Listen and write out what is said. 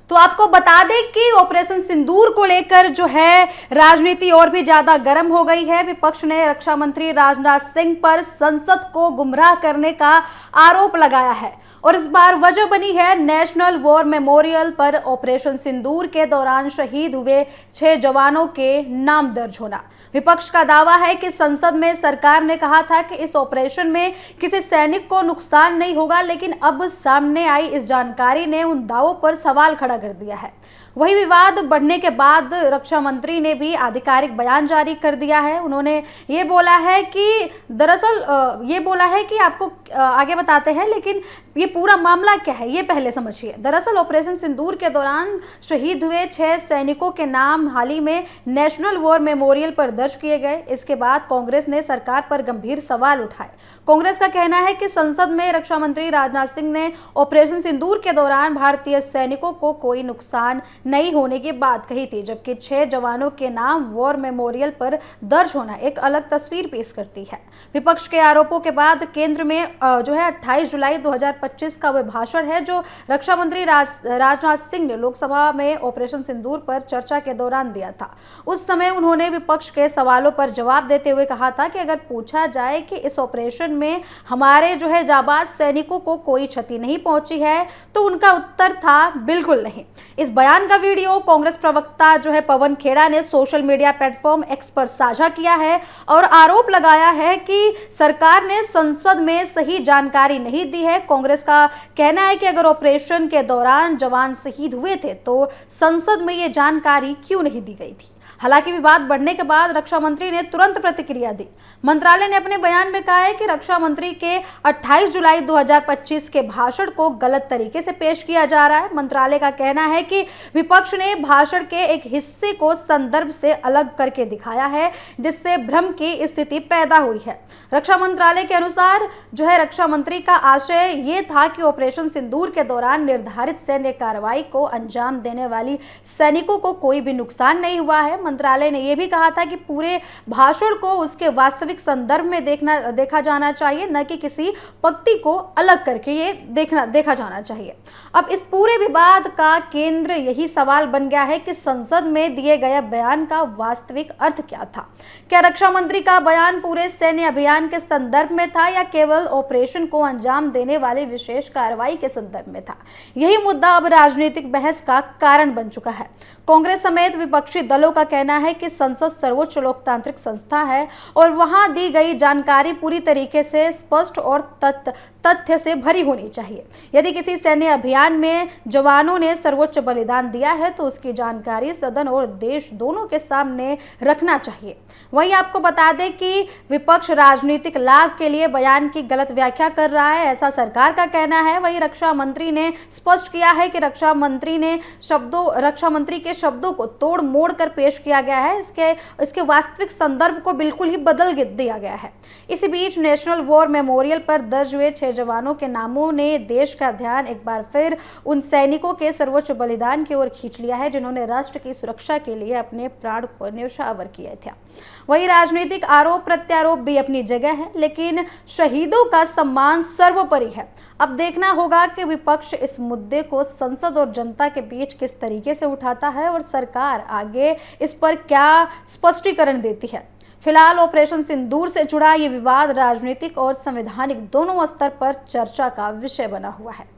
तो आपको बता दें कि ऑपरेशन सिंदूर को लेकर जो है राजनीति और भी ज्यादा गर्म हो गई है। विपक्ष ने रक्षा मंत्री राजनाथ सिंह पर संसद को गुमराह करने का आरोप लगाया है और इस बार वजह बनी है नेशनल वॉर मेमोरियल पर ऑपरेशन सिंदूर के दौरान शहीद हुए 6 जवानों के नाम दर्ज होना। विपक्ष का दावा है कि संसद में सरकार ने कहा था कि इस ऑपरेशन में किसी सैनिक को नुकसान नहीं होगा, लेकिन अब सामने आई इस जानकारी ने उन दावों पर सवाल खड़ा कर दिया है। वही विवाद बढ़ने के बाद रक्षा मंत्री ने भी आधिकारिक बयान जारी कर दिया है। उन्होंने ये बोला है कि दरअसल ये बोला है कि आपको आगे बताते हैं, लेकिन ये पूरा मामला क्या है ये पहले समझिए। दरअसल ऑपरेशन सिंदूर के दौरान शहीद हुए 6 सैनिकों के नाम हाल ही में नेशनल वॉर मेमोरियल पर दर्ज किए गए। इसके बाद कांग्रेस ने सरकार पर गंभीर सवाल उठाए। कांग्रेस का कहना है कि संसद में रक्षा मंत्री राजनाथ सिंह ने ऑपरेशन सिंदूर के दौरान भारतीय सैनिकों को कोई नुकसान नहीं होने की बात कही थी, जबकि 6 जवानों के नाम वॉर मेमोरियल पर दर्ज होना एक अलग तस्वीर पेश करती है। विपक्ष के आरोपों के बाद केंद्र में जो है 28 जुलाई 2025 का वह भाषण है जो रक्षा मंत्री राजनाथ सिंह ने लोकसभा में ऑपरेशन सिंदूर पर चर्चा के दौरान दिया था। उस समय उन्होंने विपक्ष के सवालों पर जवाब देते हुए कहा था कि अगर पूछा जाए कि इस ऑपरेशन में हमारे जो है जाबाज सैनिकों को कोई क्षति नहीं पहुंची है, तो उनका उत्तर था बिल्कुल नहीं। इस बयान का वीडियो कांग्रेस प्रवक्ता जो है पवन खेड़ा ने सोशल मीडिया प्लेटफॉर्म एक्स पर साझा किया है और आरोप लगाया है कि सरकार ने संसद में सही जानकारी नहीं दी है। कांग्रेस का कहना है कि अगर ऑपरेशन के दौरान जवान शहीद हुए थे तो संसद में ये जानकारी क्यों नहीं दी गई थी। हालांकि विवाद बढ़ने के बाद रक्षा मंत्री ने तुरंत प्रतिक्रिया दी। मंत्रालय ने अपने बयान में कहा है कि रक्षा मंत्री के 28 जुलाई 2025 के भाषण को गलत तरीके से पेश किया जा रहा है। मंत्रालय का कहना है कि विपक्ष ने भाषण के एक हिस्से को संदर्भ से अलग करके दिखाया है, जिससे भ्रम की स्थिति पैदा हुई है। रक्षा मंत्रालय के अनुसार जो है रक्षा मंत्री का आशय ये था कि ऑपरेशन सिंदूर के दौरान निर्धारित सैन्य कार्रवाई को अंजाम देने वाली सैनिकों को कोई भी नुकसान नहीं हुआ है। मंत्रालय ने यह भी कहा था कि पूरे भाषण को उसके वास्तविक संदर्भ में देखा जाना चाहिए, न कि किसी पंक्ति को अलग करके ये देखा जाना चाहिए। अब इस पूरे विवाद का केंद्र यही सवाल बन गया है कि संसद में दिए गए बयान का वास्तविक अर्थ क्या था। क्या रक्षा मंत्री का बयान पूरे सैन्य अभियान के संदर्भ में था या केवल ऑपरेशन को अंजाम देने वाले विशेष कार्रवाई के संदर्भ में था। यही मुद्दा अब राजनीतिक बहस का कारण बन चुका है। कांग्रेस समेत विपक्षी दलों का कहना है कि संसद सर्वोच्च लोकतांत्रिक संस्था है और वहां दी गई जानकारी पूरी तरीके से स्पष्ट और तथ्य से भरी होनी चाहिए। यदि किसी सैन्य अभियान में जवानों ने सर्वोच्च बलिदान दिया है तो उसकी जानकारी सदन और देश दोनों के सामने रखना चाहिए। वहीं आपको बता दें कि विपक्ष राजनीतिक लाभ के लिए बयान की गलत व्याख्या कर रहा है, ऐसा सरकार का कहना है। वहीं रक्षा मंत्री ने स्पष्ट किया है कि रक्षा मंत्री के शब्दों को तोड़ मोड़ कर पेश किया गया है। इसके वास्तविक संदर्भ को बिल्कुल ही बदल दिया गया है। इसी बीच नेशनल वॉर मेमोरियल पर दर्ज हुए 6 जवानों के नामों ने देश का ध्यान एक बार फिर उन सैनिकों के सर्वोच्च बलिदान की ओर खींच लिया है जिन्होंने राष्ट्र की सुरक्षा के लिए अपने प्राण को न्यौछावर किए थे। वहीं राजनीतिक आरोप प्रत्यारोप भी अपनी जगह है, लेकिन शहीदों का सम्मान सर्वोपरि है। अब देखना होगा कि विपक्ष इस मुद्दे को संसद और जनता के बीच किस तरीके से उठाता है और सरकार आगे इस पर क्या स्पष्टीकरण देती है। फिलहाल ऑपरेशन सिंदूर से जुड़ा ये विवाद राजनीतिक और संवैधानिक दोनों स्तर पर चर्चा का विषय बना हुआ है।